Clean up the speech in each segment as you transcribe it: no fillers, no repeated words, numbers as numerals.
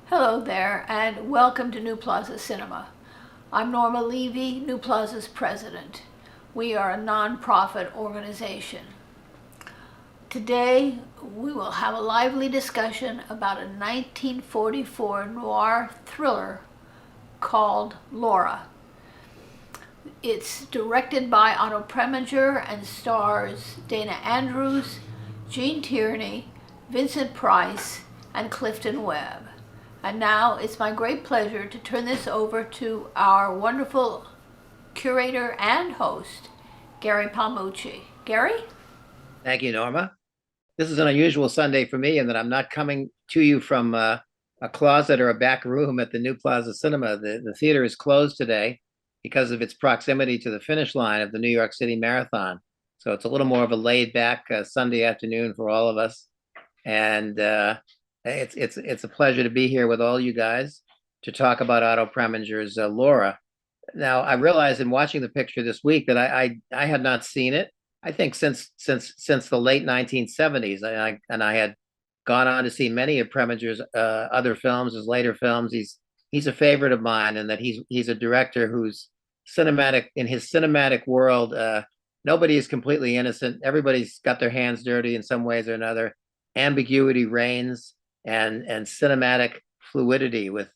Hello there, and welcome to New Plaza Cinema. I'm Norma Levy, New Plaza's president. We are a nonprofit organization. Today, we will have a lively discussion about a 1944 noir thriller called Laura. It's directed by Otto Preminger and stars Dana Andrews, Gene Tierney, Vincent Price, and Clifton Webb. And now it's my great pleasure to turn this over to our wonderful curator and host, Gary Palmucci. Gary? Thank you, Norma. This is an unusual Sunday for me in that I'm not coming to you from a closet or a back room at the New Plaza Cinema. The theater is closed today because of its proximity to the finish line of the New York City Marathon. So it's a little more of a laid back Sunday afternoon for all of us. And it's a pleasure to be here with all you guys to talk about Otto Preminger's Laura. Now, I realized in watching the picture this week that I had not seen it. I think since the late 1970s, and I had gone on to see many of Preminger's other films, his later films. He's a favorite of mine, and that he's a director who's cinematic in his cinematic world. Nobody is completely innocent. Everybody's got their hands dirty in some ways or another. Ambiguity reigns, and cinematic fluidity with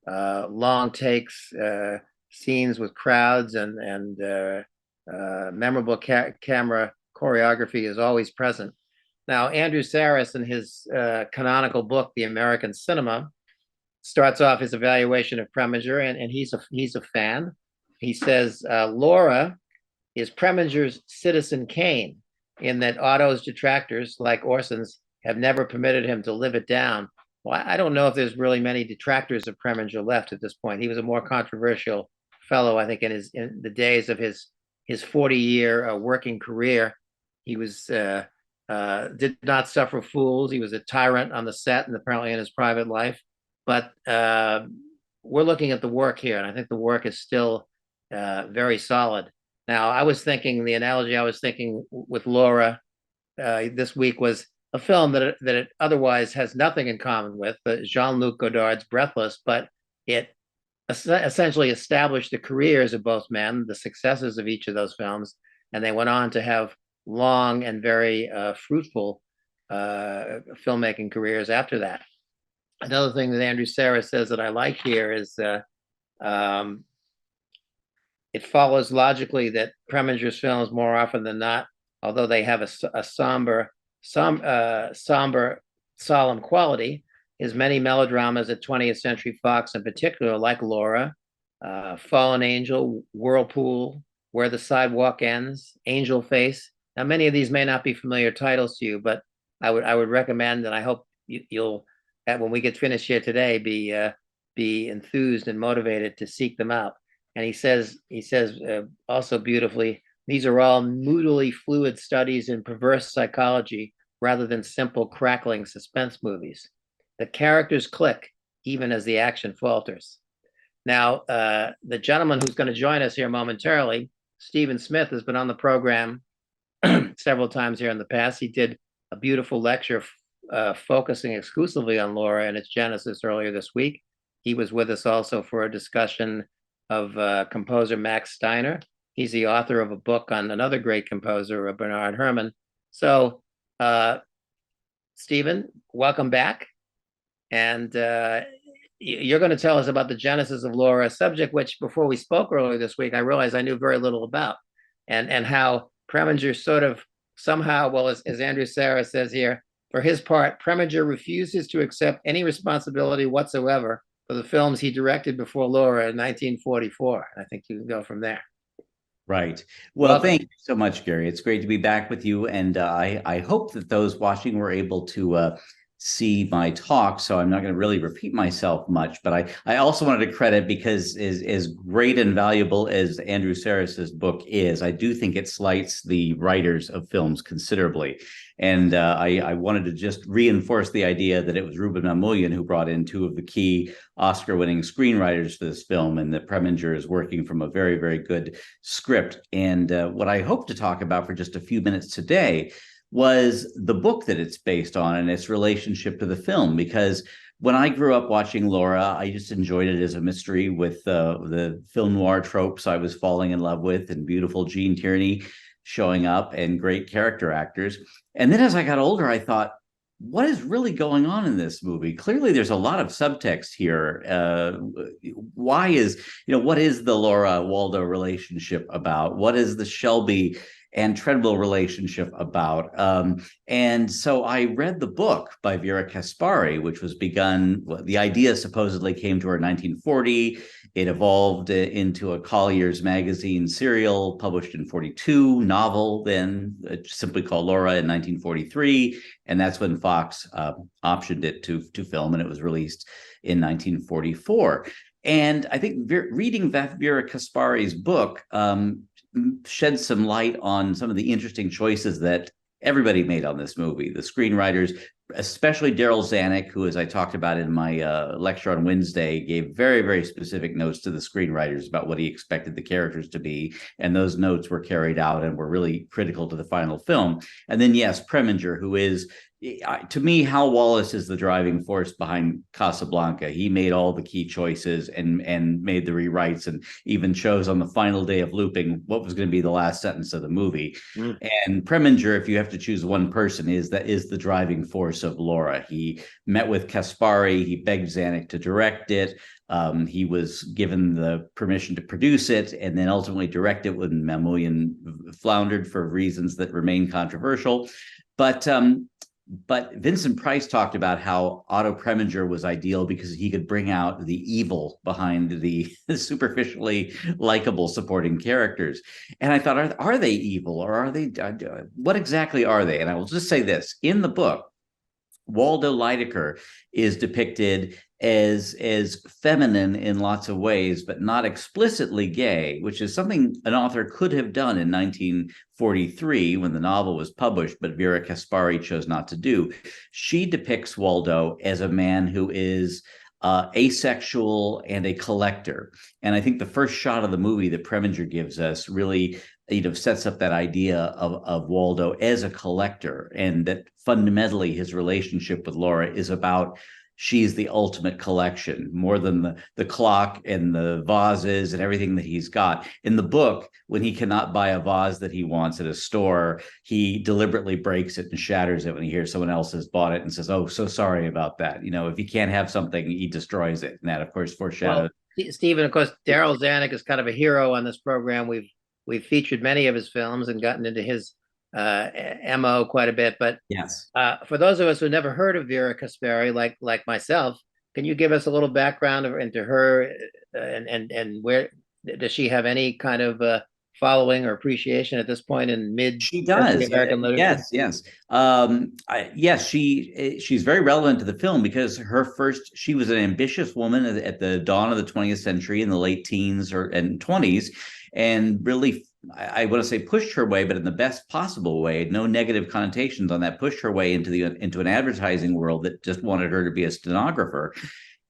long takes, scenes with crowds, and memorable camera choreography is always present. Now, Andrew Sarris, in his canonical book, The American Cinema, starts off his evaluation of Preminger, and he's a fan. He says Laura is Preminger's Citizen Kane, in that Otto's detractors, like Orson's, have never permitted him to live it down. Well, I don't know if there's really many detractors of Preminger left at this point. He was a more controversial fellow, I think, in the days of his 40-year working career. He was did not suffer fools. He was a tyrant on the set and apparently in his private life. But we're looking at the work here, and I think the work is still very solid. Now, the analogy I was thinking with Laura this week was a film that it otherwise has nothing in common with Jean-Luc Godard's Breathless, but it essentially established the careers of both men, the successes of each of those films, and they went on to have long and very fruitful filmmaking careers after that. Another thing that Andrew Sarris says that I like here is it follows logically that Preminger's films, more often than not, although they have a somber, solemn quality, his many melodramas at 20th Century Fox in particular, like Laura, Fallen Angel, Whirlpool, Where the Sidewalk Ends, Angel Face. Now, many of these may not be familiar titles to you, but I would recommend, and I hope you'll, when we get finished here today, be enthused and motivated to seek them out. And he says also beautifully, these are all moodily fluid studies in perverse psychology rather than simple crackling suspense movies. The characters click even as the action falters. Now, the gentleman who's going to join us here momentarily, Stephen Smith, has been on the program several times here in the past. He did a beautiful lecture focusing exclusively on Laura and its genesis earlier this week. He was with us also for a discussion of composer Max Steiner. He's the author of a book on another great composer, Bernard Herrmann. So, Stephen, welcome back. And you're going to tell us about the genesis of Laura, a subject which, before we spoke earlier this week, I realized I knew very little about, and how Preminger sort of somehow, well, as Andrew Sarris says here, for his part, Preminger refuses to accept any responsibility whatsoever for the films he directed before Laura in 1944. I think you can go from there. Right. Well, thank you so much, Gary. It's great to be back with you. And I hope that those watching were able to see my talk. So I'm not going to really repeat myself much, but I also wanted to credit, because as great and valuable as Andrew Sarris's book is, I do think it slights the writers of films considerably. And I wanted to just reinforce the idea that it was Ruben Mamoulian who brought in two of the key Oscar-winning screenwriters for this film, and that Preminger is working from a very, very good script. And what I hope to talk about for just a few minutes today was the book that it's based on and its relationship to the film, because when I grew up watching Laura, I just enjoyed it as a mystery with the film noir tropes I was falling in love with, and beautiful Jean Tierney showing up and great character actors. And then as I got older, I thought, what is really going on in this movie? Clearly, there's a lot of subtext here. Why is, what is the Laura Waldo relationship about? What is the Shelby and Treadwell relationship about? And so I read the book by Vera Kaspari, which was begun, the idea supposedly came to her in 1940. It evolved into a Collier's Magazine serial published in 42, novel then simply called Laura in 1943. And that's when Fox optioned it to film, and it was released in 1944. And I think reading Vera Kaspari's book shed some light on some of the interesting choices that everybody made on this movie. The screenwriters, especially Daryl Zanuck, who, as I talked about in my lecture on Wednesday, gave very, very specific notes to the screenwriters about what he expected the characters to be. And those notes were carried out and were really critical to the final film. And then, yes, Preminger, who is, to me, Hal Wallace is the driving force behind Casablanca. He made all the key choices and made the rewrites, and even chose on the final day of looping what was going to be the last sentence of the movie. And Preminger, if you have to choose one person, is the driving force of Laura. He met with Kaspari. He begged Zanuck to direct it. He was given the permission to produce it and then ultimately direct it when Mamoulian floundered for reasons that remain controversial. But Vincent Price talked about how Otto Preminger was ideal because he could bring out the evil behind the superficially likable supporting characters. And I thought, are they evil, or are they? What exactly are they? And I will just say this: in the book, Waldo Lydecker is depicted as feminine in lots of ways, but not explicitly gay, which is something an author could have done in 1943 when the novel was published, but Vera Kaspari chose not to do. She depicts Waldo as a man who is asexual and a collector. And I think the first shot of the movie that Preminger gives us really sets up that idea of Waldo as a collector, and that fundamentally his relationship with Laura is about she's the ultimate collection, more than the clock and the vases and everything that he's got. In the book, when he cannot buy a vase that he wants at a store, he deliberately breaks it and shatters it when he hears someone else has bought it and says, "Oh, so sorry about that." If he can't have something, he destroys it. And that, of course, foreshadows. Well, Stephen, of course, Daryl Zanuck is kind of a hero on this program. We've featured many of his films and gotten into his MO quite a bit. But yes, for those of us who never heard of Vera Kaspari, like myself, can you give us a little background into her, and where does she have any kind of following or appreciation at this point in she does. American literature? Yes. Yes, she's very relevant to the film because she was an ambitious woman at the dawn of the 20th century in the late teens and 20s, and really, I want to say pushed her way, but in the best possible way. No negative connotations on that. Pushed her way into an advertising world that just wanted her to be a stenographer.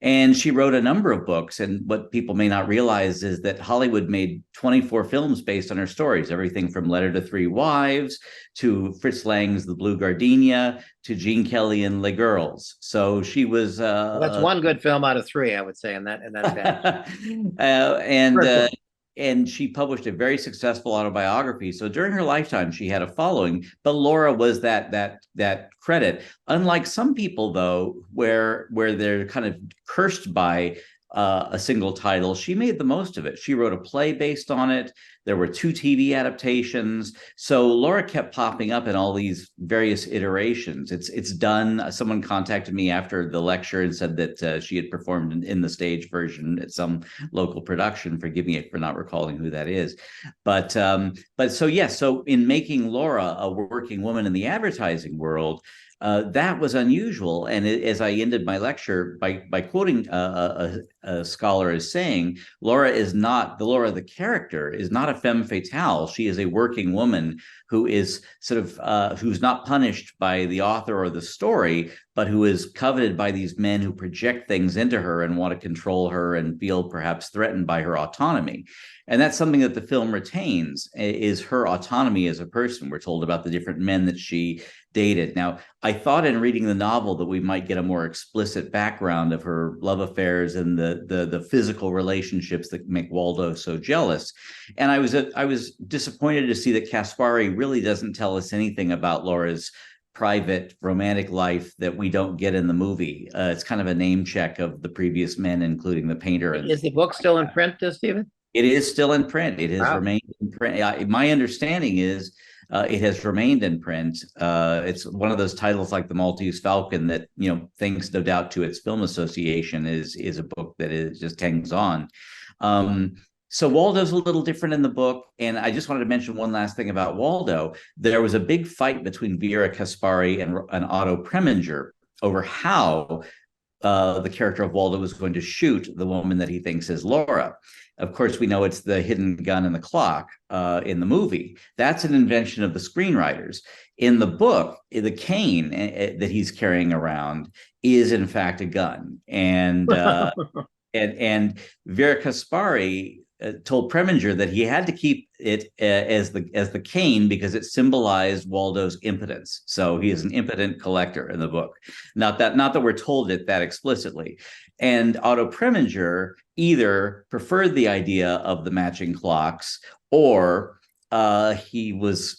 And she wrote a number of books. And what people may not realize is that Hollywood made 24 films based on her stories, everything from Letter to Three Wives to Fritz Lang's The Blue Gardenia to Gene Kelly and Les Girls. So she was that's one good film out of three, I would say, in that batch. And she published a very successful autobiography. So during her lifetime, she had a following, but Laura was that credit. Unlike some people, though, where they're kind of cursed by a single title, she made the most of it. She wrote a play based on it. There were 2 TV adaptations. So Laura kept popping up in all these various iterations. It's done. Someone contacted me after the lecture and said that she had performed in the stage version at some local production. Forgive me for not recalling who that is. But so yes. So in making Laura a working woman in the advertising world, that was unusual. And as I ended my lecture by quoting a scholar as saying, Laura the character is not a femme fatale. She is a working woman who is sort of who's not punished by the author or the story, but who is coveted by these men who project things into her and want to control her and feel perhaps threatened by her autonomy. And that's something that the film retains, is her autonomy as a person. We're told about the different men that she dated. Now, I thought in reading the novel that we might get a more explicit background of her love affairs and the physical relationships that make Waldo so jealous. And I was disappointed to see that Caspari really doesn't tell us anything about Laura's private romantic life that we don't get in the movie. It's kind of a name check of the previous men, including the painter. And is the book still in print, Stephen? It is still in print. It has Wow. remained in print. My understanding is it has remained in print. It's one of those titles like The Maltese Falcon that, thanks no doubt to its film association, is a book that is just hangs on. So Waldo's a little different in the book. And I just wanted to mention one last thing about Waldo. There was a big fight between Vera Caspari and Otto Preminger over how the character of Waldo was going to shoot the woman that he thinks is Laura. Of course, we know it's the hidden gun in the clock in the movie. That's an invention of the screenwriters. In the book, the cane that he's carrying around is in fact a gun. And and Vera Caspari told Preminger that he had to keep it as the cane because it symbolized Waldo's impotence. So he is an impotent collector in the book. Not that we're told it that explicitly. And Otto Preminger either preferred the idea of the matching clocks, or he was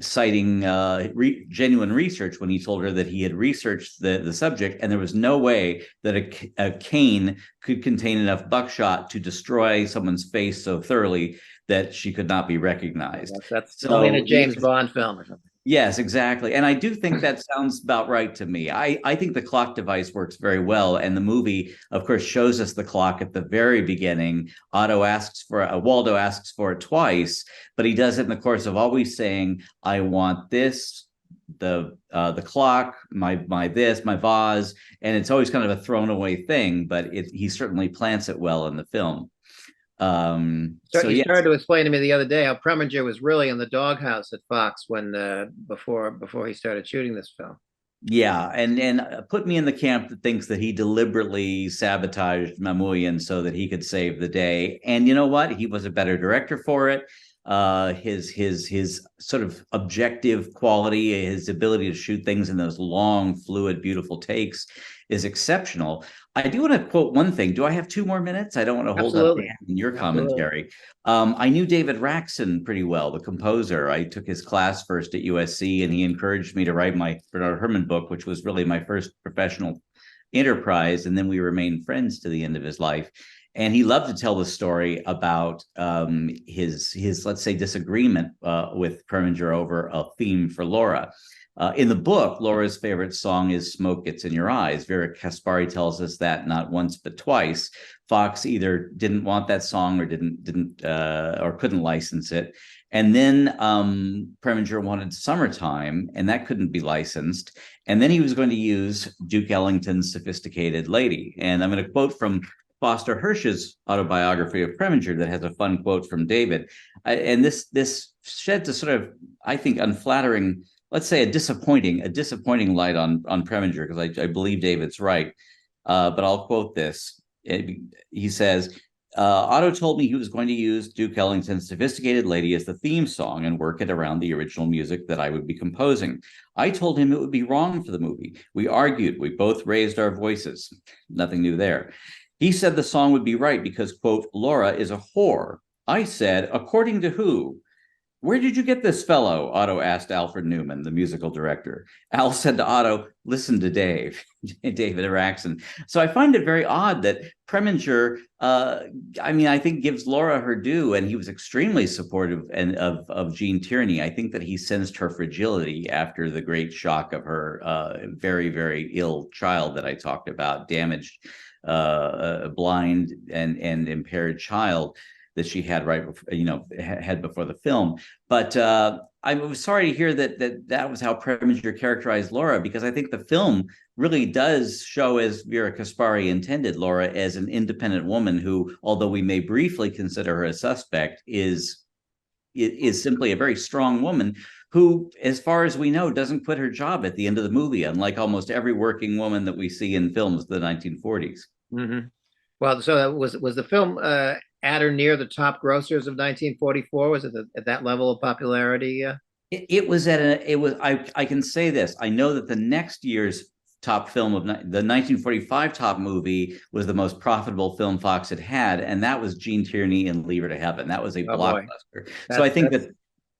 citing genuine research when he told her that he had researched the subject, and there was no way that a cane could contain enough buckshot to destroy someone's face so thoroughly that she could not be recognized. That's so, only in a James Bond film or something. Yes, exactly. And I do think that sounds about right to me. I think the clock device works very well. And the movie, of course, shows us the clock at the very beginning. Waldo asks for it twice, but he does it in the course of always saying, I want this, the clock, my vase. And it's always kind of a thrown away thing, but he certainly plants it well in the film. You started to explain to me the other day how Preminger was really in the doghouse at Fox when before he started shooting this film. Yeah, and put me in the camp that thinks that he deliberately sabotaged Mamoulian so that he could save the day. And you know what? He was a better director for it. His sort of objective quality, his ability to shoot things in those long, fluid, beautiful takes is exceptional. I do want to quote one thing. Do I have 2 more minutes? I don't want to hold up Dan in your commentary. I knew David Raksin pretty well, the composer. I took his class first at USC, and he encouraged me to write my Bernard Herrmann book, which was really my first professional enterprise. And then we remained friends to the end of his life. And he loved to tell the story about his let's say, disagreement with Preminger over a theme for Laura. In the book, Laura's favorite song is Smoke Gets in Your Eyes. Vera Caspari tells us that not once but twice. Fox either didn't want that song or didn't or couldn't license it. And then Preminger wanted Summertime, and that couldn't be licensed. And then he was going to use Duke Ellington's Sophisticated Lady. And I'm going to quote from Foster Hirsch's autobiography of Preminger that has a fun quote from David. And this sheds a sort of, I think, unflattering, let's say a disappointing light on Preminger, because I believe David's right. But I'll quote this. He says, Otto told me he was going to use Duke Ellington's Sophisticated Lady as the theme song and work it around the original music that I would be composing. I told him it would be wrong for the movie. We argued. We both raised our voices. Nothing new there. He said the song would be right because, quote, Laura is a whore. I said, according to who? Where did you get this fellow? Otto asked Alfred Newman, the musical director. Al said to Otto, listen to Dave, David Raksin. So I find it very odd that Preminger, I think gives Laura her due, and he was extremely supportive of Jean Tierney. I think that he sensed her fragility after the great shock of her very, very ill child that I talked about, damaged, blind and impaired child that she had had before the film. But I was sorry to hear that was how Preminger characterized Laura, because I think the film really does show, as Vera Caspari intended, Laura as an independent woman who, although we may briefly consider her a suspect, is simply a very strong woman who, as far as we know, doesn't quit her job at the end of the movie, unlike almost every working woman that we see in films of the 1940s. Mm-hmm. Well, so was the film at or near the top grossers of 1944? Was it at that level of popularity? It was at a, it was, I can say this. I know that the next year's top film of the 1945 top movie was the most profitable film Fox had, and that was Gene Tierney and Leave Her to Heaven. That was a Oh boy, blockbuster. So I think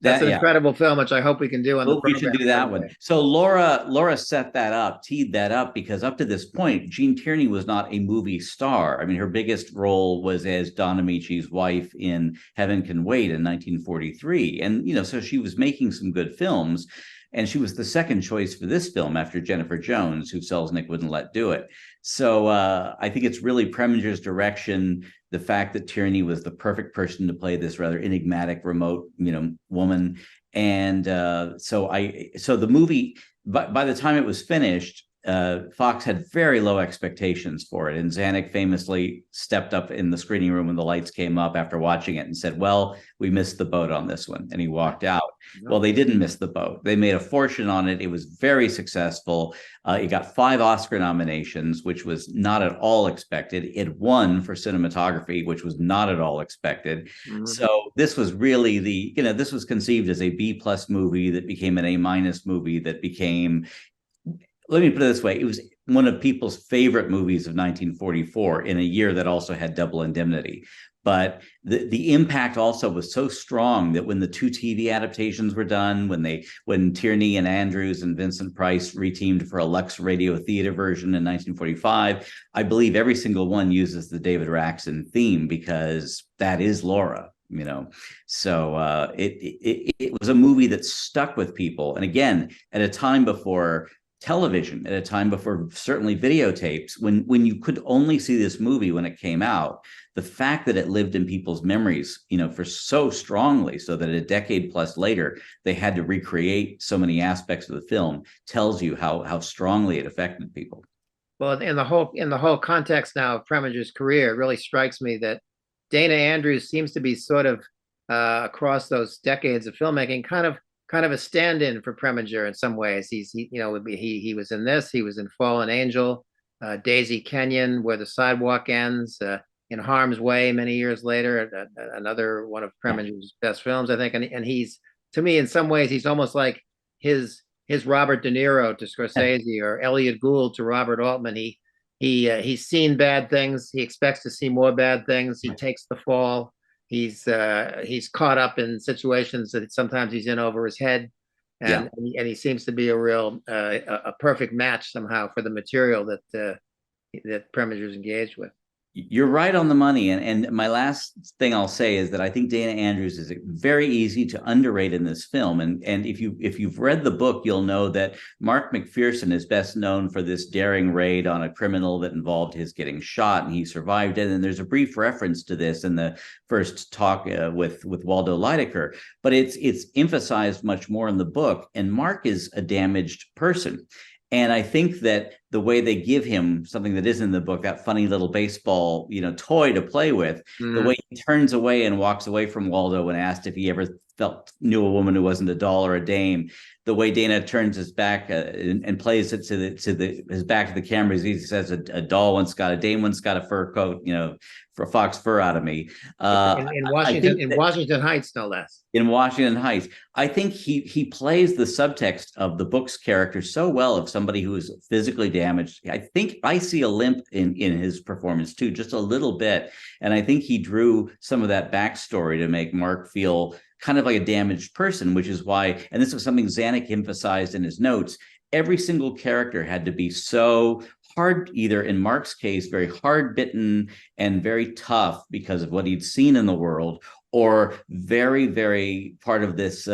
that's an yeah. incredible film, which I hope we can do on the Well, we program should do that one. someday. So Laura set that up, teed that up, because up to this point, Gene Tierney was not a movie star. I mean, her biggest role was as Don Amici's wife in Heaven Can Wait in 1943. And, so she was making some good films. And she was the second choice for this film after Jennifer Jones, who Selznick wouldn't let do it. So I think it's really Preminger's direction, the fact that Tierney was the perfect person to play this rather enigmatic, remote, woman. And so the movie, by the time it was finished, Fox had very low expectations for it. And Zanuck famously stepped up in the screening room when the lights came up after watching it and said, well, we missed the boat on this one. And he walked out. Well, they didn't miss the boat. They made a fortune on it. It was very successful. It got 5 Oscar nominations, which was not at all expected. It won for cinematography, which was not at all expected. Mm-hmm. So this was really this was conceived as a B+ movie that became an A- movie that became, let me put it this way, it was one of people's favorite movies of 1944 in a year that also had Double Indemnity. But the impact also was so strong that when the 2 TV adaptations were done, when Tierney and Andrews and Vincent Price reteamed for a Lux Radio Theater version in 1945, I believe every single one uses the David Raxon theme because that is Laura. So it was a movie that stuck with people. And again, at a time before television, at a time before certainly videotapes, when you could only see this movie when it came out, the fact that it lived in people's memories, for so strongly, so that a decade plus later they had to recreate so many aspects of the film, tells you how strongly it affected people. Well, in the whole context now of Preminger's career, it really strikes me that Dana Andrews seems to be sort of across those decades of filmmaking, kind of a stand-in for Preminger in some ways. He was in this. He was in Fallen Angel, Daisy Kenyon, Where the Sidewalk Ends, In Harm's Way many years later, another one of Preminger's best films, I think. And he's, to me, in some ways, he's almost like his Robert De Niro to Scorsese, or Elliot Gould to Robert Altman. He's seen bad things. He expects to see more bad things. He takes the fall. He's caught up in situations that sometimes he's in over his head, and he seems to be a real a perfect match somehow for the material that Preminger's engaged with. You're right on the money. And my last thing I'll say is that I think Dana Andrews is very easy to underrate in this film. And if you've read the book, you'll know that Mark McPherson is best known for this daring raid on a criminal that involved his getting shot, and he survived it. And there's a brief reference to this in the first talk with Waldo Lydecker, but it's emphasized much more in the book. And Mark is a damaged person. And I think that the way they give him something that isn't in the book, that funny little baseball, toy to play with, the way he turns away and walks away from Waldo when asked if he ever knew a woman who wasn't a doll or a dame, the way Dana turns his back and plays it his back to the camera, he says a doll once got a dame once got a fur coat, for fox fur out of me. In Washington Heights, no less. In Washington Heights, I think he plays the subtext of the book's character so well, of somebody who is physically damaged. I think I see a limp in his performance too, just a little bit. And I think he drew some of that backstory to make Mark feel kind of like a damaged person, which is why, and this was something Zanuck emphasized in his notes, every single character had to be so hard, either in Mark's case, very hard-bitten and very tough because of what he'd seen in the world, or very, very part of this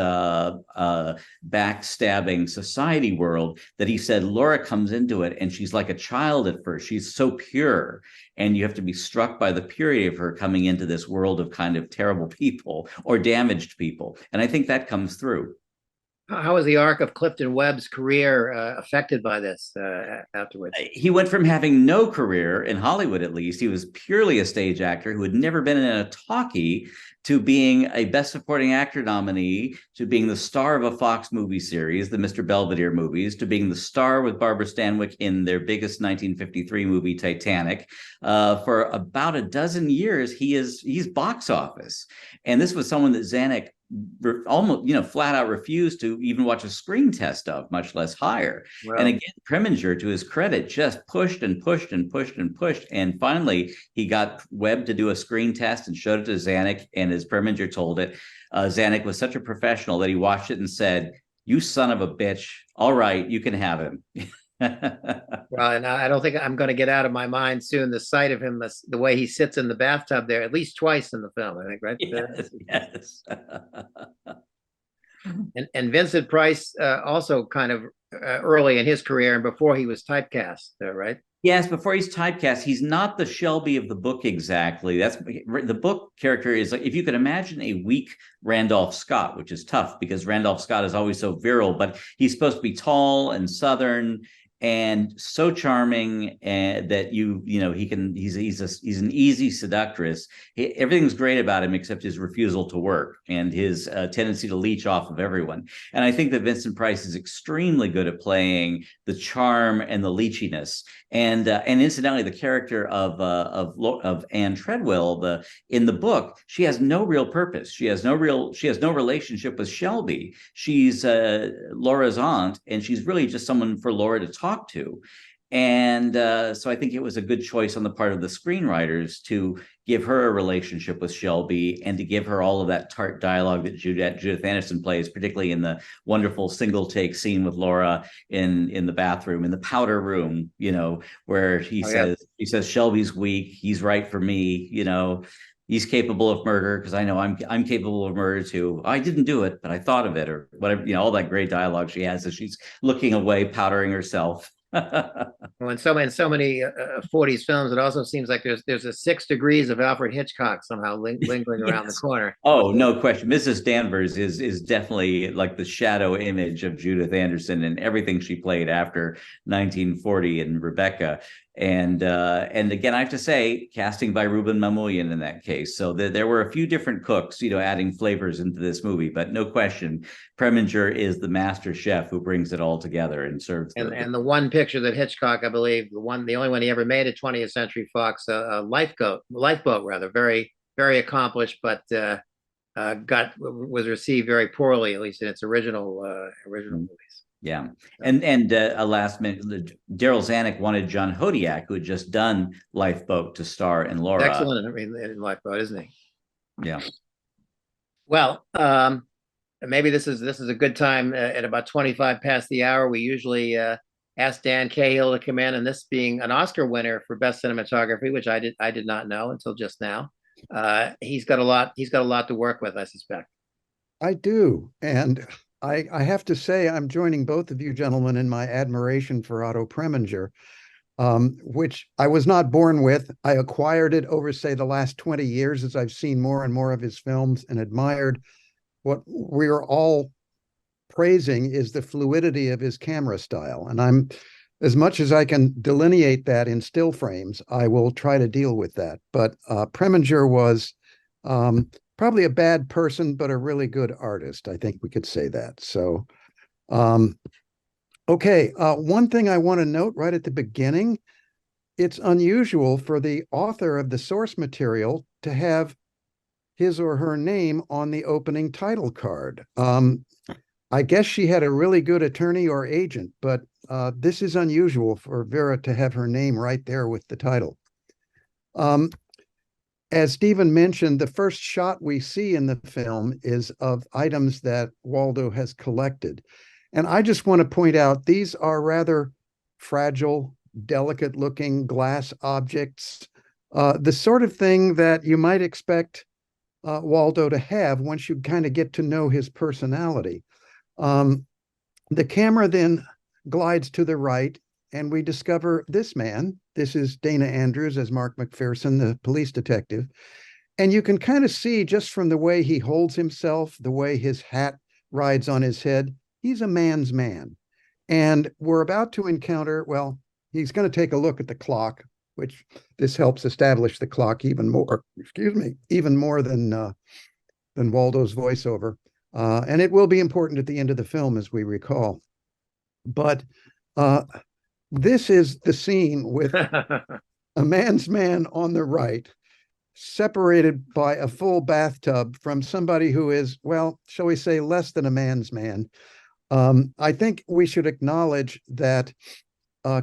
backstabbing society world, that he said Laura comes into it and she's like a child at first. She's so pure, and you have to be struck by the purity of her coming into this world of kind of terrible people or damaged people. And I think that comes through. How was the arc of Clifton Webb's career affected by this afterwards? He went from having no career in Hollywood, at least. He was purely a stage actor who had never been in a talkie, to being a Best Supporting Actor nominee, to being the star of a Fox movie series, the Mr. Belvedere movies, to being the star with Barbara Stanwyck in their biggest 1953 movie, Titanic. For about a dozen years, he's box office. And this was someone that Zanuck almost, flat out refused to even watch a screen test of, much less hire. Well, and again, Preminger, to his credit, just pushed and pushed and pushed and pushed. And finally, he got Webb to do a screen test and showed it to Zanuck. And as Preminger told it, Zanuck was such a professional that he watched it and said, "You son of a bitch. All right, you can have him." Well, and I don't think I'm going to get out of my mind soon the sight of him, the way he sits in the bathtub there, at least twice in the film, I think, right? Yes, yes. And Vincent Price also kind of early in his career and before he was typecast, right? Yes, before he's typecast, he's not the Shelby of the book exactly. That's the book character is like, if you could imagine a weak Randolph Scott, which is tough because Randolph Scott is always so virile, but he's supposed to be tall and Southern and so charming, and that he's an easy seductress. Everything's great about him except his refusal to work and his tendency to leech off of everyone. And I think that Vincent Price is extremely good at playing the charm and the leechiness. And incidentally, the character of Anne Treadwell, in the book, she has no real purpose. She has no relationship with Shelby. She's Laura's aunt, and she's really just someone for Laura to talk to. And so I think it was a good choice on the part of the screenwriters to give her a relationship with Shelby and to give her all of that tart dialogue that Judith Anderson plays, particularly in the wonderful single take scene with Laura in the bathroom, in the powder room, where she says, "Shelby's weak. He's right for me. He's capable of murder because I know I'm capable of murder too. I didn't do it, but I thought of it," or whatever. All that great dialogue she has as she's looking away, powdering herself. Well, in so many 40s films, it also seems like there's a 6 degrees of Alfred Hitchcock somehow lingering around the corner. Oh, no question. Mrs. Danvers is definitely like the shadow image of Judith Anderson and everything she played after 1940 and Rebecca. And again, I have to say, casting by Ruben Mamoulian in that case. So there were a few different cooks, adding flavors into this movie, but no question, Preminger is the master chef who brings it all together and serves. And the one picture that Hitchcock, I believe, the only one he ever made at 20th Century Fox, a lifeboat rather, very, very accomplished, but was received very poorly, at least in its original movies. Yeah. And a last minute, Daryl Zanuck wanted John Hodiak, who had just done Lifeboat, to star in Laura. Excellent in Lifeboat, isn't he? Yeah. Well, maybe this is a good time. At about 25 past the hour, we usually ask Dan Cahill to come in, and this being an Oscar winner for Best Cinematography, which I did not know until just now. He's got a lot to work with, I suspect. I do, and I have to say I'm joining both of you gentlemen in my admiration for Otto Preminger, which I was not born with. I acquired it over, say, the last 20 years as I've seen more and more of his films and admired what we're all praising is the fluidity of his camera style. And as much as I can delineate that in still frames, I will try to deal with that. But Preminger was probably a bad person, but a really good artist. I think we could say that. So, okay. One thing I want to note right at the beginning, it's unusual for the author of the source material to have his or her name on the opening title card. I guess she had a really good attorney or agent, but this is unusual for Vera to have her name right there with the title. As Stephen mentioned, the first shot we see in the film is of items that Waldo has collected. And I just want to point out, these are rather fragile, delicate-looking glass objects, the sort of thing that you might expect Waldo to have once you kind of get to know his personality. The camera then glides to the right, and we discover this man. This is Dana Andrews as Mark McPherson, the police detective. And you can kind of see just from the way he holds himself, the way his hat rides on his head, he's a man's man. And we're about to encounter, well, he's going to take a look at the clock, which this helps establish the clock even more, excuse me, even more than Waldo's voiceover. And it will be important at the end of the film, as we recall. But this is the scene with a man's man on the right, separated by a full bathtub from somebody who is, well, shall we say, less than a man's man. I think we should acknowledge that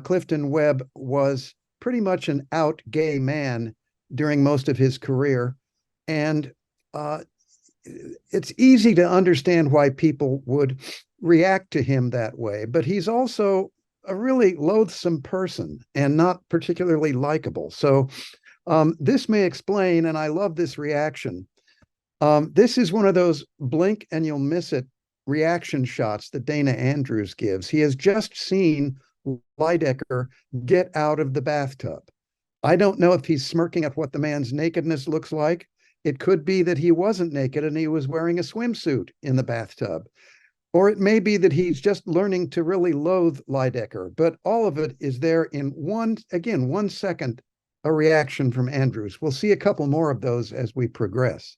Clifton Webb was pretty much an out gay man during most of his career. And it's easy to understand why people would react to him that way. But he's also a really loathsome person and not particularly likable. So this may explain, and I love this reaction. This is one of those blink and you'll miss it reaction shots that Dana Andrews gives. He has just seen Lydecker get out of the bathtub. I don't know if he's smirking at what the man's nakedness looks like. It could be that he wasn't naked and he was wearing a swimsuit in the bathtub. Or it may be that he's just learning to really loathe Lydecker. But all of it is there in 1 second, a reaction from Andrews. We'll see a couple more of those as we progress.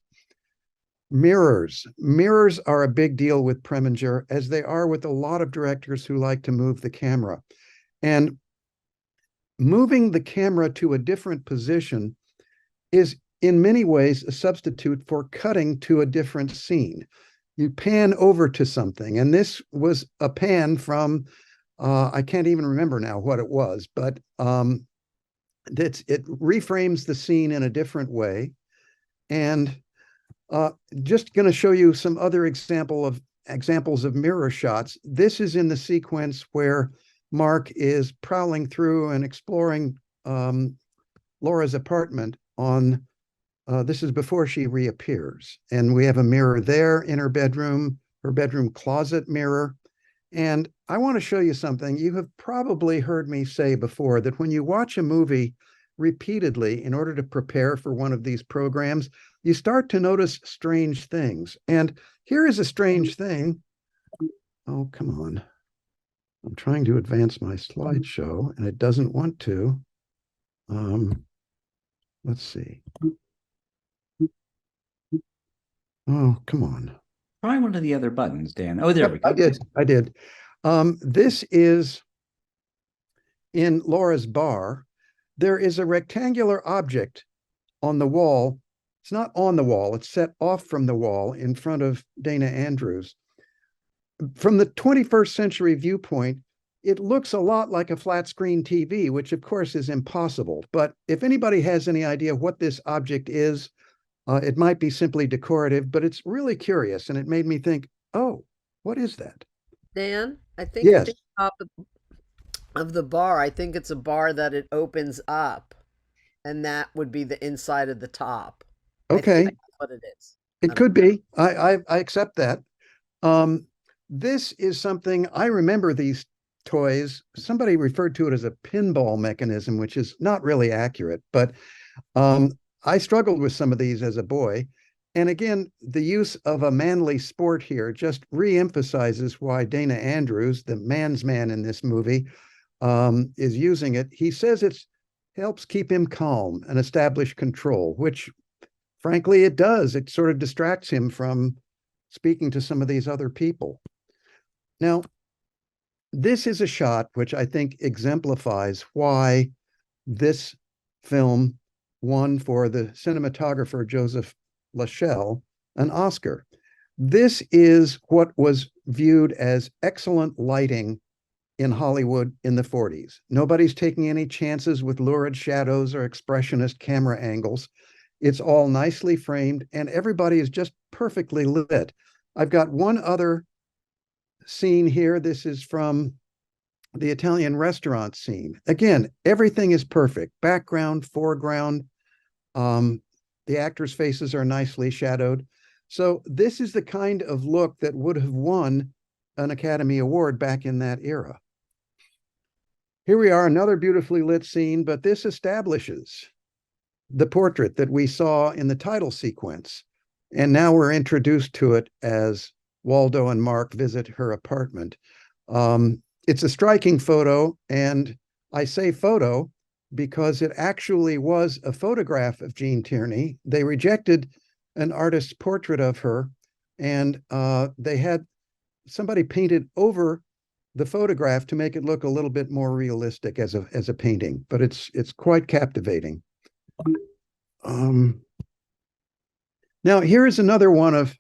Mirrors. Mirrors are a big deal with Preminger, as they are with a lot of directors who like to move the camera. And moving the camera to a different position is in many ways a substitute for cutting to a different scene. You pan over to something, and this was a pan from, I can't even remember now what it was, but it reframes the scene in a different way. And just going to show you some other examples of mirror shots. This is in the sequence where Mark is prowling through and exploring Laura's apartment on, this is before she reappears. And we have a mirror there in her bedroom closet mirror. And I want to show you something. You have probably heard me say before that when you watch a movie repeatedly in order to prepare for one of these programs, you start to notice strange things. And here is a strange thing. Oh, come on. I'm trying to advance my slideshow and it doesn't want to. Let's see. Oh, come on. Try one of the other buttons, Dan. Oh, there we go. I did. This is in Laura's bar. There is a rectangular object on the wall. It's not on the wall. It's set off from the wall in front of Dana Andrews. From the 21st century viewpoint, it looks a lot like a flat screen TV, which of course is impossible. But if anybody has any idea what this object is, it might be simply decorative, but it's really curious. And it made me think, oh, what is that? Dan, I think Yes. at the top of the bar, I think it's a bar that it opens up, and that would be the inside of the top. I Okay. think that's what it is. It could be. I accept that. This is something, I remember these toys. Somebody referred to it as a pinball mechanism, which is not really accurate, but I struggled with some of these as a boy. And again, the use of a manly sport here just re-emphasizes why Dana Andrews, the man's man in this movie, is using it. He says it helps keep him calm and establish control, which frankly it does. It sort of distracts him from speaking to some of these other people. Now, this is a shot which I think exemplifies why this film won for the cinematographer Joseph Lachelle an Oscar. This is what was viewed as excellent lighting in Hollywood in the 40s. Nobody's taking any chances with lurid shadows or expressionist camera angles. It's all nicely framed and everybody is just perfectly lit. I've got one other scene here. This is from the Italian restaurant scene. Again, everything is perfect. Background, foreground. The actors' faces are nicely shadowed. So this is the kind of look that would have won an Academy Award back in that era. Here we are, another beautifully lit scene, but this establishes the portrait that we saw in the title sequence. And now we're introduced to it as Waldo and Mark visit her apartment. It's a striking photo, and I say photo because it actually was a photograph of Jean Tierney. They rejected an artist's portrait of her, and they had somebody painted over the photograph to make it look a little bit more realistic as a painting, but it's quite captivating. Now here is another one of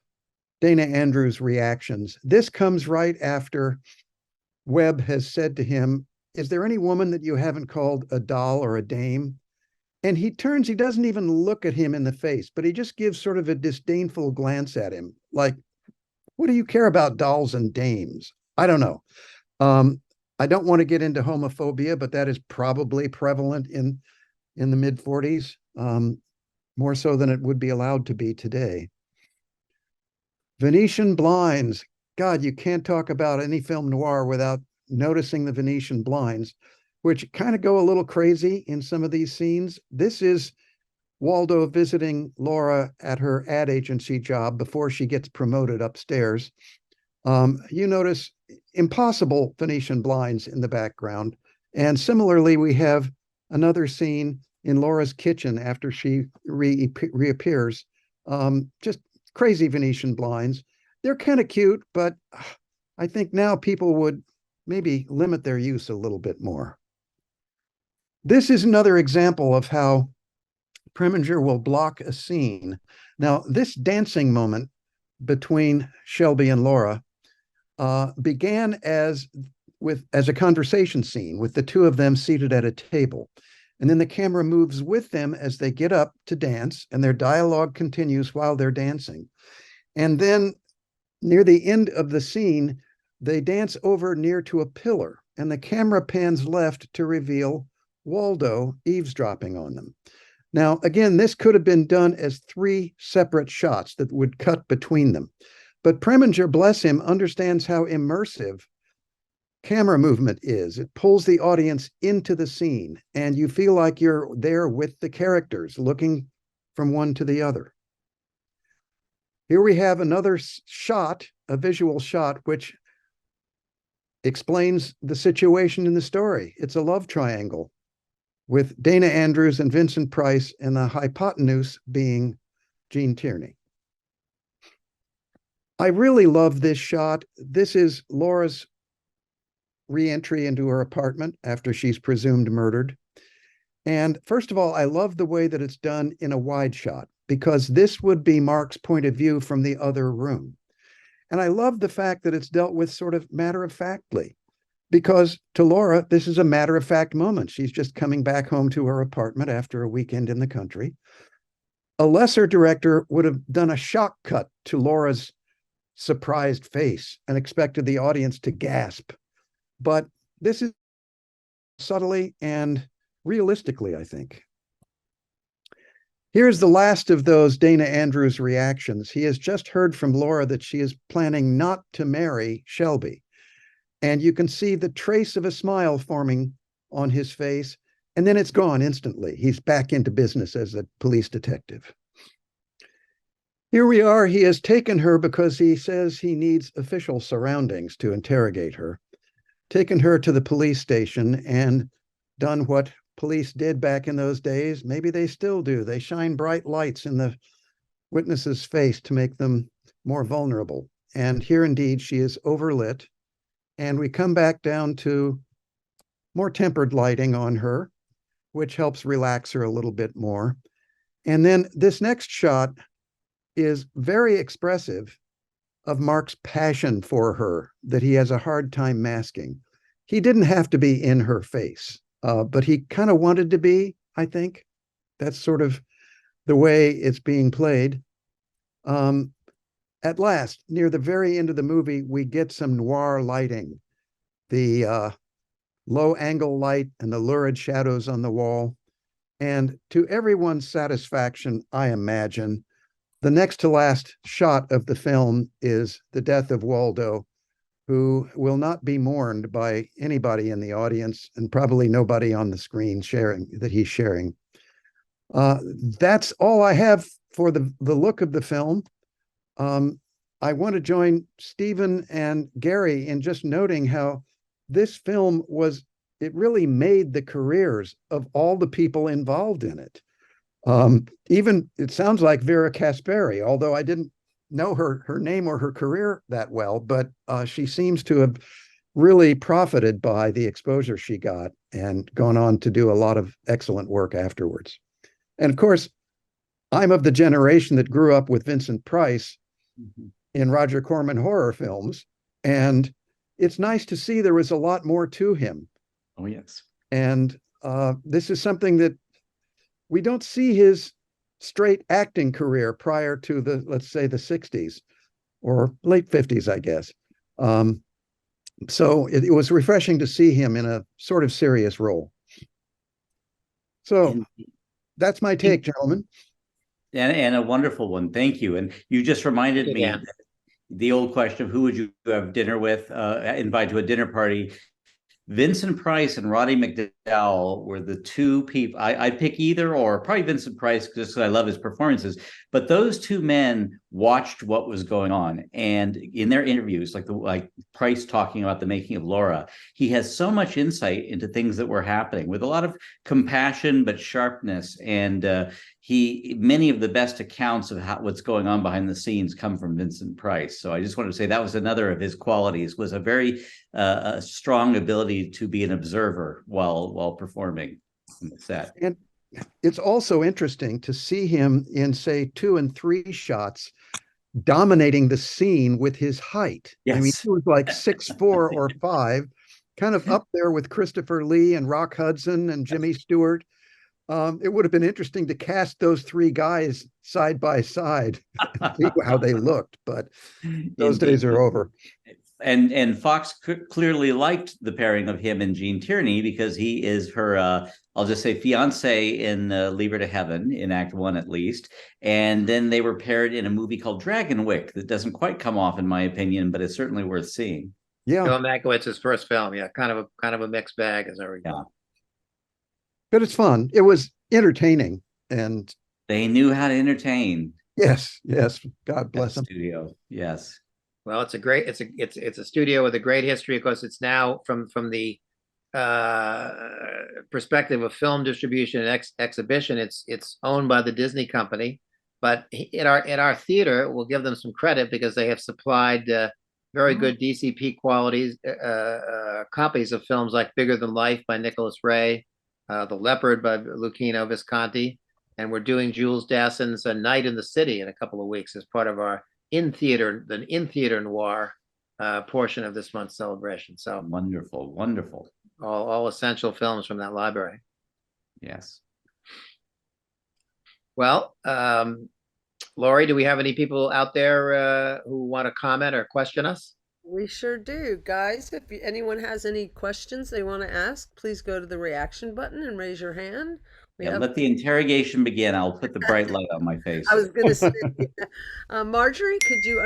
Dana Andrews' reactions. This comes right after Webb has said to him, "Is there any woman that you haven't called a doll or a dame?" And he doesn't even look at him in the face, but he just gives sort of a disdainful glance at him, like, what do you care about dolls and dames? I don't know. I don't want to get into homophobia, but that is probably prevalent in the mid 40s, more so than it would be allowed to be today. Venetian blinds. God, you can't talk about any film noir without noticing the Venetian blinds, which kind of go a little crazy in some of these scenes. This is Waldo visiting Laura at her ad agency job before she gets promoted upstairs. You notice impossible Venetian blinds in the background. And similarly, we have another scene in Laura's kitchen after she reappears. Just crazy Venetian blinds. They're kind of cute, but I think now people would maybe limit their use a little bit more. This is another example of how Preminger will block a scene. Now, this dancing moment between Shelby and Laura began as a conversation scene with the two of them seated at a table. And then the camera moves with them as they get up to dance, and their dialogue continues while they're dancing. And then near the end of the scene, they dance over near to a pillar, and the camera pans left to reveal Waldo eavesdropping on them. Now, again, this could have been done as 3 separate shots that would cut between them. But Preminger, bless him, understands how immersive camera movement is. It pulls the audience into the scene, and you feel like you're there with the characters, looking from one to the other. Here we have another shot, a visual shot, which explains the situation in the story. It's a love triangle with Dana Andrews and Vincent Price, and the hypotenuse being Jean Tierney. I really love this shot. This is Laura's re-entry into her apartment after she's presumed murdered. And first of all, I love the way that it's done in a wide shot, because this would be Mark's point of view from the other room. And I love the fact that it's dealt with sort of matter-of-factly, because to Laura, this is a matter-of-fact moment. She's just coming back home to her apartment after a weekend in the country. A lesser director would have done a shock cut to Laura's surprised face and expected the audience to gasp. But this is subtly and realistically, I think. Here's the last of those Dana Andrews reactions. He has just heard from Laura that she is planning not to marry Shelby. And you can see the trace of a smile forming on his face, and then it's gone instantly. He's back into business as a police detective. Here we are. He has taken her because he says he needs official surroundings to interrogate her, taken her to the police station and done what police did back in those days. Maybe they still do. They shine bright lights in the witness's face to make them more vulnerable. And here indeed she is overlit. And we come back down to more tempered lighting on her, which helps relax her a little bit more. And then this next shot is very expressive of Mark's passion for her that he has a hard time masking. He didn't have to be in her face, but he kind of wanted to be, I think. That's sort of the way it's being played. At last, near the very end of the movie, we get some noir lighting. The low angle light and the lurid shadows on the wall. And to everyone's satisfaction, I imagine, the next to last shot of the film is the death of Waldo, who will not be mourned by anybody in the audience and probably nobody on the screen that he's sharing. That's all I have for the look of the film. I want to join Stephen and Gary in just noting how this film it really made the careers of all the people involved in it. Even it sounds like Vera Casperi, although I didn't know her name or her career that well, but she seems to have really profited by the exposure she got and gone on to do a lot of excellent work afterwards. And of course, I'm of the generation that grew up with Vincent Price in Roger Corman horror films, and it's nice to see there was a lot more to him. Oh, yes. And this is something that we don't see his straight acting career prior to let's say, the 60s or late 50s, I guess. So it was refreshing to see him in a sort of serious role. So that's my take, gentlemen. And a wonderful one. Thank you. And you just reminded me the old question of who would you have dinner with, invite to a dinner party. Vincent Price and Roddy McDowall were the two people. I'd pick either, or probably Vincent Price just because I love his performances. But those two men watched what was going on, and in their interviews, like Price talking about the making of Laura, he has so much insight into things that were happening with a lot of compassion but sharpness. And many of the best accounts of what's going on behind the scenes come from Vincent Price. So I just wanted to say that was another of his qualities, was a very strong ability to be an observer while performing on the set. And it's also interesting to see him in, say, 2 and 3 shots dominating the scene with his height. Yes. I mean, he was like 6'4" or 5, kind of up there with Christopher Lee and Rock Hudson and Jimmy Stewart. It would have been interesting to cast those 3 guys side by side and see how they looked, but those days are over. And Fox clearly liked the pairing of him and Gene Tierney, because he is her, I'll just say, fiance in Leave Her to Heaven, in Act 1 at least. And then they were paired in a movie called Dragonwyck that doesn't quite come off, in my opinion, but it's certainly worth seeing. Yeah, Bill Makowitz's first film. Yeah, kind of a mixed bag, as I recall. Yeah. but it's fun. It was entertaining, and They knew how to entertain. yes, God bless them. Studio, yes. Well, it's a studio with a great history. Of course, it's now from the perspective of film distribution and exhibition. It's owned by the Disney company, but in our theater, we'll give them some credit because they have supplied very good DCP qualities copies of films like Bigger Than Life by Nicholas Ray, The Leopard by Luchino Visconti, and we're doing Jules Dassin's A Night in the City in a couple of weeks as part of our in theater noir portion of this month's celebration. So wonderful. All essential films from that library. Yes. Well, Lori, do we have any people out there who want to comment or question us? We sure do, guys. If anyone has any questions they want to ask, please go to the reaction button and raise your hand. Let the interrogation begin. I'll put the bright light on my face. I was going to say, Marjorie, could you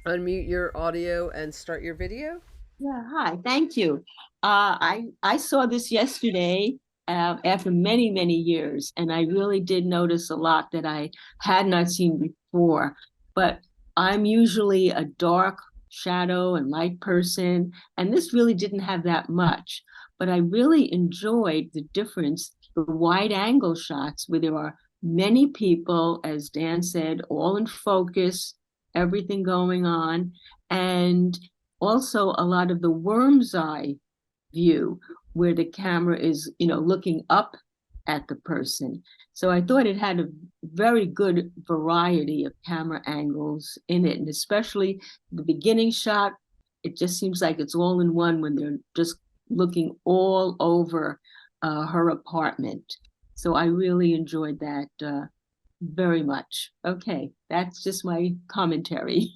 unmute your audio and start your video? Yeah, hi, thank you. I saw this yesterday after many, many years, and I really did notice a lot that I had not seen before. But I'm usually a dark shadow and light person, and this really didn't have that much. But I really enjoyed the difference, the wide angle shots where there are many people, as Dan said, all in focus, everything going on, and also a lot of the worm's eye view where the camera is, looking up at the person. So I thought it had a very good variety of camera angles in it, and especially the beginning shot, it just seems like it's all in one when they're just looking all over her apartment. So I really enjoyed that very much. Okay, that's just my commentary.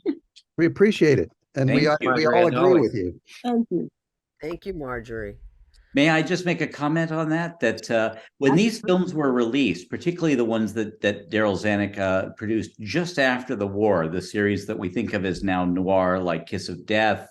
We appreciate it, and we all agree with you. Thank you. Thank you, Marjorie. May I just make a comment on that? That when these films were released, particularly the ones that Daryl Zanuck produced just after the war, the series that we think of as now noir, like Kiss of Death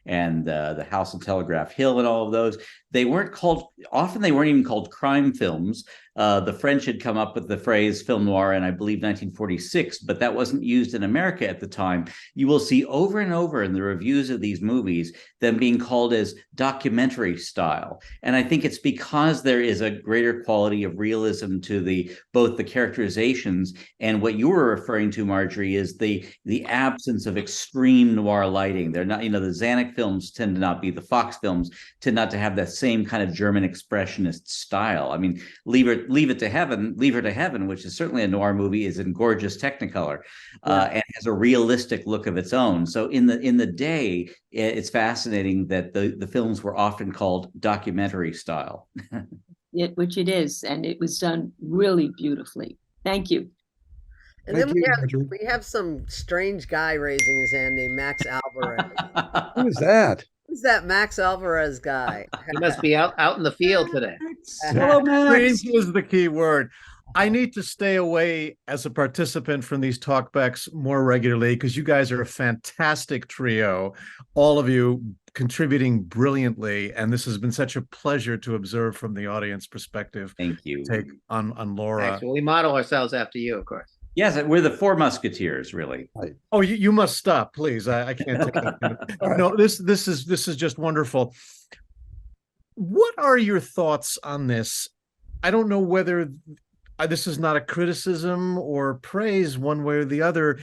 and The House on Telegraph Hill and all of those, they weren't even called crime films. The French had come up with the phrase film noir in, I believe, 1946, but that wasn't used in America at the time. You will see over and over in the reviews of these movies them being called as documentary style. And I think it's because there is a greater quality of realism to both the characterizations and what you were referring to, Marjorie, is the absence of extreme noir lighting. They're not, the Zanuck films tend to not be, the Fox films tend not to have that same kind of German expressionist style. I mean, Leave It to Heaven, which is certainly a noir movie, is in gorgeous Technicolor and has a realistic look of its own. So in the day, it's fascinating that the films were often called documentary style. Which it is, and it was done really beautifully. Thank you. And then we have some strange guy raising his hand named Max Alvarez. Who is that? Who's that Max Alvarez guy? He must be out in the field today. Hello, Max. Strange is the key word. I need to stay away as a participant from these talkbacks more regularly because you guys are a fantastic trio, all of you contributing brilliantly, and this has been such a pleasure to observe from the audience perspective. Thank you. Take on Laura. Thanks. Well, we model ourselves after you, of course. Yes, we're the Four Musketeers, really. Oh, you must stop, please. I can't take that. No, this is just wonderful. What are your thoughts on this? I don't know whether this is not a criticism or praise one way or the other.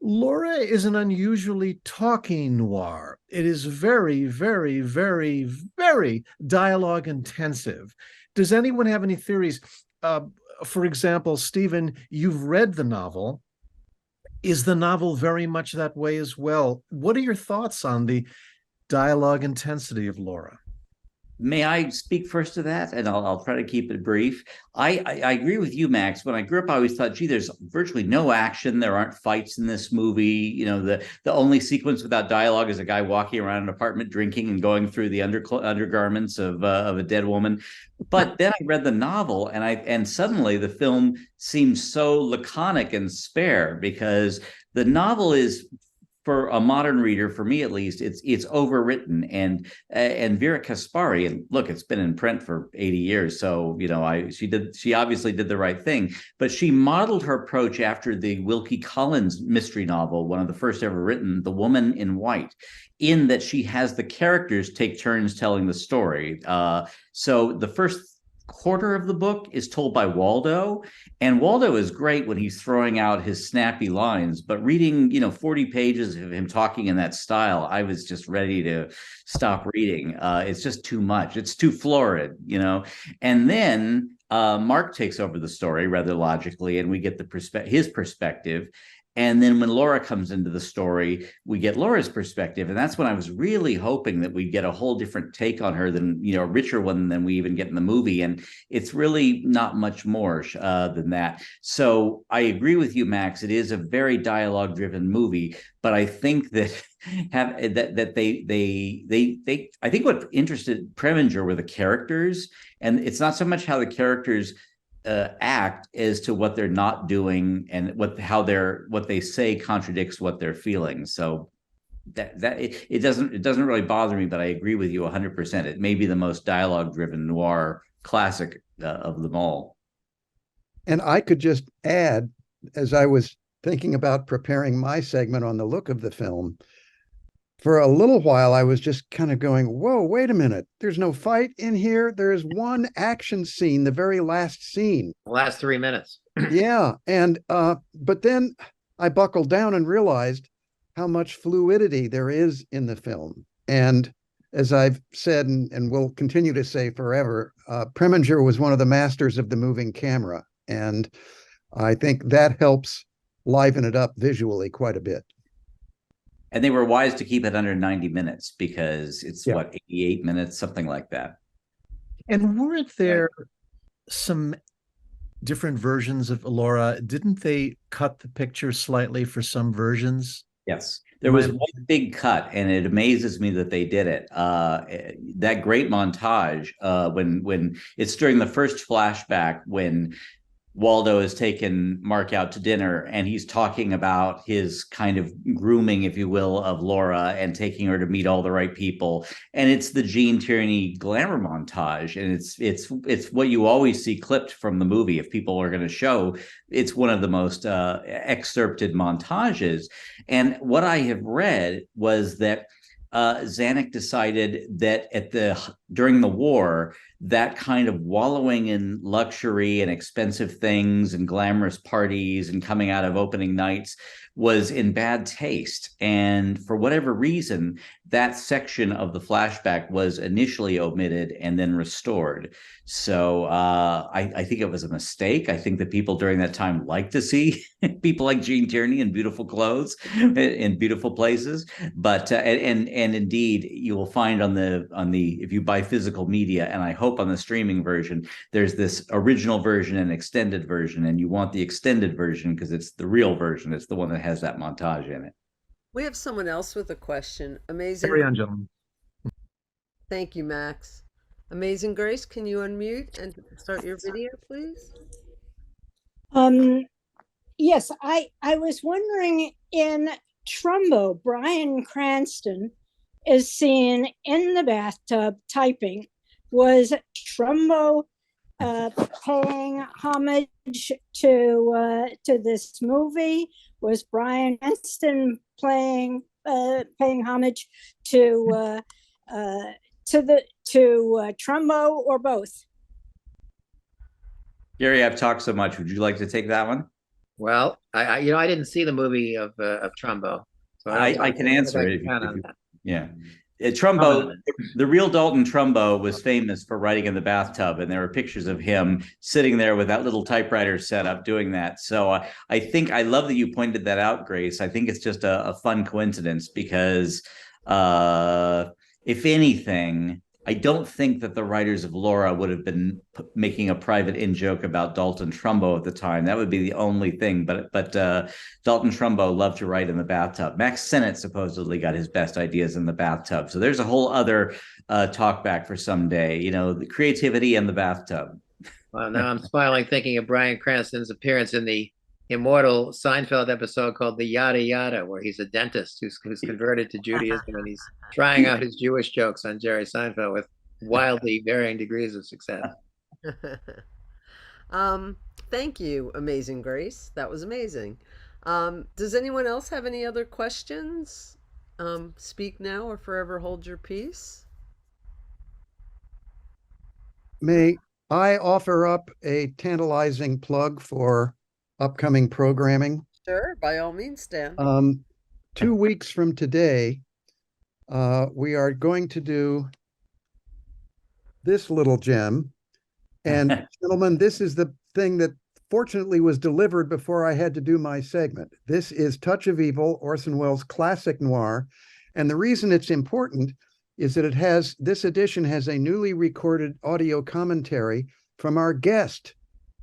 Laura is an unusually talking noir. It is very, very, very, very dialogue intensive. Does anyone have any theories? For example, Stephen, you've read the novel. Is the novel very much that way as well? What are your thoughts on the dialogue intensity of Laura? May I speak first to that? And I'll try to keep it brief. I agree with you, Max. When I grew up, I always thought, gee, there's virtually no action. There aren't fights in this movie. The only sequence without dialogue is a guy walking around an apartment drinking and going through the undergarments of a dead woman. But then I read the novel, and suddenly the film seems so laconic and spare, because the novel is, for a modern reader, for me at least, it's overwritten, and Vera Kaspari, and look, it's been in print for 80 years, so she obviously did the right thing, but she modeled her approach after the Wilkie Collins mystery novel, one of the first ever written, The Woman in White, in that she has the characters take turns telling the story. So the first quarter of the book is told by Waldo, and Waldo is great when he's throwing out his snappy lines, but reading 40 pages of him talking in that style, I was just ready to stop reading. It's just too much. It's too florid, and then Mark takes over the story rather logically, and we get his perspective. And then when Laura comes into the story, we get Laura's perspective. And that's when I was really hoping that we'd get a whole different take on her than, a richer one than we even get in the movie. And it's really not much more than that. So I agree with you, Max. It is a very dialogue driven movie, but I think that I think what interested Preminger were the characters. And it's not so much how the characters act as to what they're not doing, and what they say contradicts what they're feeling. So it doesn't really bother me, but I agree with you 100%. It may be the most dialogue driven noir classic of them all. And I could just add, as I was thinking about preparing my segment on the look of the film, for a little while, I was just kind of going, whoa, wait a minute. There's no fight in here. There is one action scene, the very last scene. The last 3 minutes. Yeah. And, but then I buckled down and realized how much fluidity there is in the film. And as I've said, and will continue to say forever, Preminger was one of the masters of the moving camera. And I think that helps liven it up visually quite a bit. And they were wise to keep it under 90 minutes because it's 88 minutes, something like that. And weren't there some different versions of Laura? Didn't they cut the picture slightly for some versions? Yes. There was one big cut, and it amazes me that they did it. That great montage when it's during the first flashback when Waldo has taken Mark out to dinner and he's talking about his kind of grooming, if you will, of Laura and taking her to meet all the right people. And it's the Gene Tierney glamour montage. And it's what you always see clipped from the movie. If people are going to show, it's one of the most excerpted montages. And what I have read was that Zanuck decided that during the war, that kind of wallowing in luxury and expensive things and glamorous parties and coming out of opening nights was in bad taste. And for whatever reason, that section of the flashback was initially omitted and then restored. So I think it was a mistake. I think that people during that time liked to see people like Gene Tierney in beautiful clothes in beautiful places. But and indeed, you will find on the if you buy physical media, and I hope on the streaming version, there's this original version and extended version, and you want the extended version because it's the real version. It's the one that has that montage in it. We have someone else with a question. Amazing. Carry on, gentlemen. Thank you, Max. Amazing Grace, can you unmute and start your video, please? Yes, I was wondering, in Trumbo, Bryan Cranston is seen in the bathtub typing. Was Trumbo paying homage to this movie? Was Bryan Cranston paying homage to Trumbo, or both? Gary, I've talked so much. Would you like to take that one? Well, I didn't see the movie of Trumbo, so I can answer it. Yeah. Trumbo, Comment. the real Dalton Trumbo was famous for writing in the bathtub, and there are pictures of him sitting there with that little typewriter set up doing that. So I think I love that you pointed that out, Grace. I think it's just a fun coincidence because if anything, I don't think that the writers of Laura would have been making a private in-joke about Dalton Trumbo at the time. That would be the only thing. But Dalton Trumbo loved to write in the bathtub. Max Sennett supposedly got his best ideas in the bathtub. So there's a whole other talk back for someday. You know, the creativity and the bathtub. Well, now I'm smiling thinking of Bryan Cranston's appearance in the immortal Seinfeld episode called The Yada Yada, where he's a dentist who's converted to Judaism and he's trying out his Jewish jokes on Jerry Seinfeld with wildly varying degrees of success. Thank you, Amazing Grace. That was amazing. Does anyone else have any other questions? Speak now or forever hold your peace. May I offer up a tantalizing plug for upcoming programming? Sure, by all means, Stan. 2 weeks from today, we are going to do this little gem. And gentlemen, this is the thing that fortunately was delivered before I had to do my segment. This is Touch of Evil, Orson Welles' classic noir. And the reason it's important is that this edition has a newly recorded audio commentary from our guest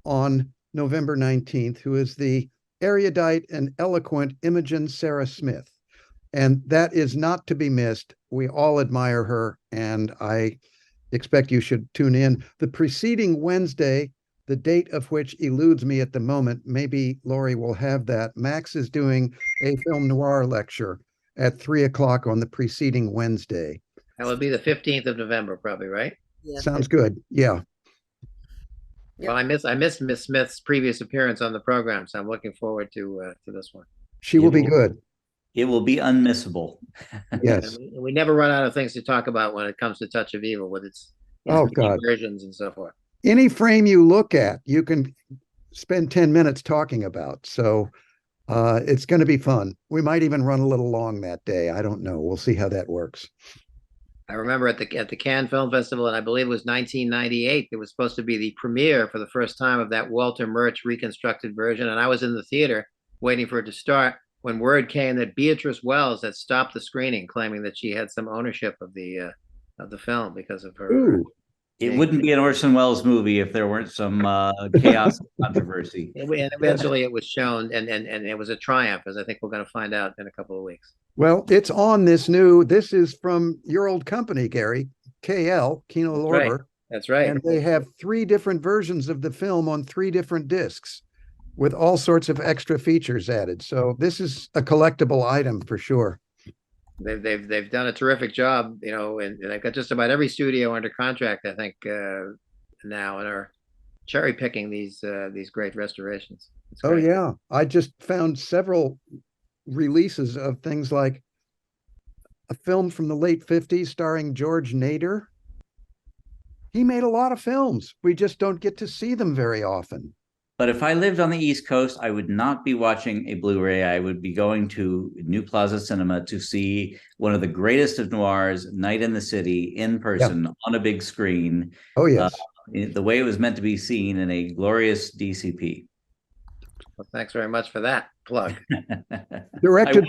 on November 19th, who is the erudite and eloquent Imogen Sarah Smith. And that is not to be missed. We all admire her, and I expect you should tune in. The preceding Wednesday, the date of which eludes me at the moment, maybe Laurie will have that. Max is doing a film noir lecture at 3:00 on the preceding Wednesday. That would be the 15th of November, probably, right? Yeah. Sounds good. Yeah. Yep. Well, I missed Miss Smith's previous appearance on the program, so I'm looking forward to this one. She will be good. It will be unmissable. Yes. And we never run out of things to talk about when it comes to Touch of Evil with its God, versions and so forth. any frame you look at, you can spend 10 minutes talking about. So it's going to be fun. We might even run a little long that day. I don't know. We'll see how that works. I remember at the Cannes Film Festival, and I believe it was 1998, it was supposed to be the premiere for the first time of that Walter Murch reconstructed version. And I was in the theater waiting for it to start when word came that Beatrice Wells had stopped the screening, claiming that she had some ownership of the film because of her. Ooh. It wouldn't be an Orson Welles movie if there weren't some chaos and controversy. And eventually it was shown, and it was a triumph, as I think we're going to find out in a couple of weeks. Well, it's on this is from your old company, Gary, Cahill, Kino Lorber. Right. That's right. And they have 3 different versions of the film on 3 different discs with all sorts of extra features added. So this is a collectible item for sure. They've done a terrific job, you know, and they've got just about every studio under contract, I think, now, and are cherry picking these great restorations. It's Oh great. yeah, I just found several releases of things like a film from the late 50s starring George Nader. He made a lot of films. We just don't get to see them very often. But if I lived on the East Coast, I would not be watching a Blu-ray. I would be going to New Plaza Cinema to see one of the greatest of noirs, Night in the City, in person on a big screen. Oh yes. The way it was meant to be seen in a glorious DCP. Well, thanks very much for that plug. Directed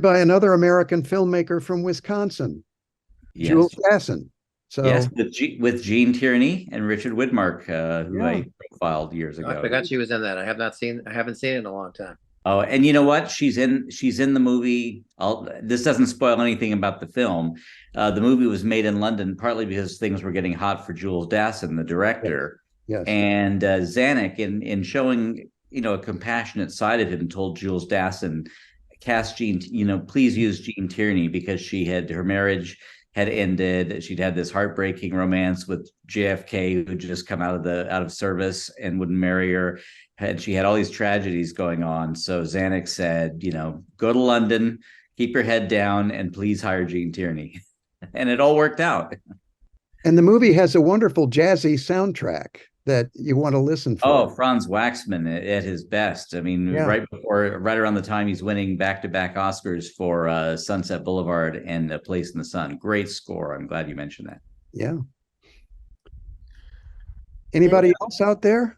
by another American filmmaker from Wisconsin, Jules Dassin. So yes, with Gene Tierney and Richard Widmark, who I profiled years ago. I forgot she was in that. I haven't seen it in a long time. Oh, and you know what? She's in the movie. This doesn't spoil anything about the film. The movie was made in London partly because things were getting hot for Jules Dassin, the director. Yes. And Zanuck, in showing, you know, a compassionate side of him, told Jules Dassin, cast Gene, you know, please use Gene Tierney, because her marriage had ended. She'd had this heartbreaking romance with JFK, who just come out of service and wouldn't marry her. And she had all these tragedies going on. So Zanuck said, you know, go to London, keep your head down, and please hire Gene Tierney. And it all worked out. And the movie has a wonderful jazzy soundtrack that you want to listen for. Oh, Franz Waxman at his best. I mean, right around the time he's winning back-to-back Oscars for Sunset Boulevard and A Place in the Sun. Great score. I'm glad you mentioned that. Yeah. Anybody else out there?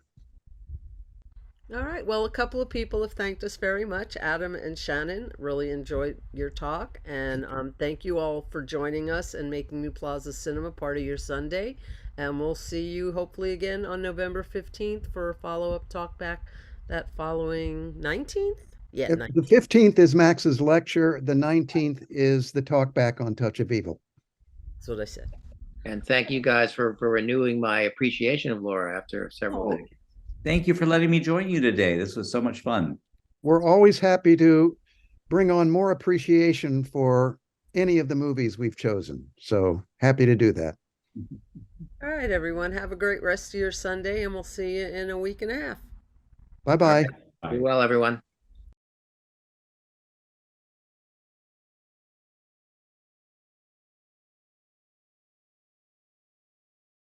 All right. Well, a couple of people have thanked us very much. Adam and Shannon really enjoyed your talk. And thank you all for joining us and making New Plaza Cinema part of your Sunday. And we'll see you hopefully again on November 15th for a follow-up talk back that following 19th? Yeah, 19th. The 15th is Max's lecture. The 19th is the talk back on Touch of Evil. That's what I said. And thank you guys for renewing my appreciation of Laura after several decades. Thank you for letting me join you today. This was so much fun. We're always happy to bring on more appreciation for any of the movies we've chosen. So happy to do that. All right, everyone. Have a great rest of your Sunday, and we'll see you in a week and a half. Bye-bye. Be well, everyone.